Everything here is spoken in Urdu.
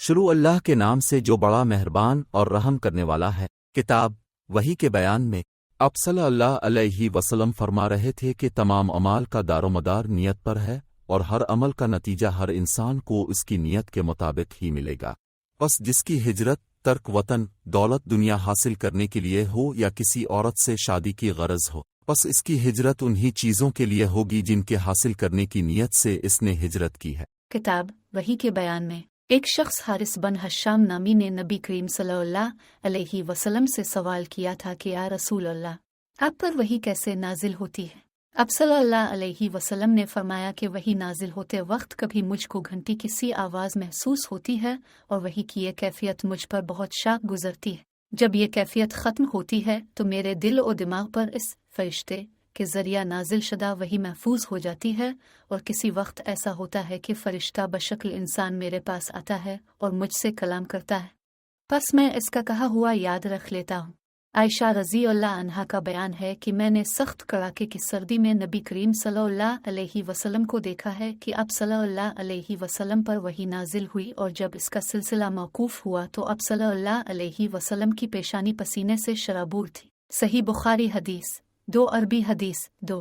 شروع اللہ کے نام سے جو بڑا مہربان اور رحم کرنے والا ہے۔ کتاب وحی کے بیان میں آپ صلی اللہ علیہ وسلم فرما رہے تھے کہ تمام اعمال کا دار و مدار نیت پر ہے، اور ہر عمل کا نتیجہ ہر انسان کو اس کی نیت کے مطابق ہی ملے گا۔ بس جس کی ہجرت ترک وطن دولت دنیا حاصل کرنے کے لیے ہو یا کسی عورت سے شادی کی غرض ہو، بس اس کی ہجرت انہی چیزوں کے لیے ہوگی جن کے حاصل کرنے کی نیت سے اس نے ہجرت کی ہے۔ کتاب وحی کے بیان میں ایک شخص حارث بن حشام نامی نے نبی کریم صلی اللہ علیہ وسلم سے سوال کیا تھا کہ یا رسول اللہ، آپ پر وحی کیسے نازل ہوتی ہے؟ اب صلی اللہ علیہ وسلم نے فرمایا کہ وحی نازل ہوتے وقت کبھی مجھ کو گھنٹی کی سی آواز محسوس ہوتی ہے، اور وحی کی یہ کیفیت مجھ پر بہت شاق گزرتی ہے۔ جب یہ کیفیت ختم ہوتی ہے تو میرے دل و دماغ پر اس فرشتے کے ذریعہ نازل شدہ وحی محفوظ ہو جاتی ہے، اور کسی وقت ایسا ہوتا ہے کہ فرشتہ بشکل انسان میرے پاس آتا ہے اور مجھ سے کلام کرتا ہے، پس میں اس کا کہا ہوا یاد رکھ لیتا ہوں۔ عائشہ رضی اللہ عنہا کا بیان ہے کہ میں نے سخت کڑاکے کی سردی میں نبی کریم صلی اللہ علیہ وسلم کو دیکھا ہے کہ اب صلی اللہ علیہ وسلم پر وحی نازل ہوئی، اور جب اس کا سلسلہ موقوف ہوا تو اب صلی اللہ علیہ وسلم کی پیشانی پسینے سے شرابور تھی۔ صحیح بخاری حدیث 2 عربی حدیث 2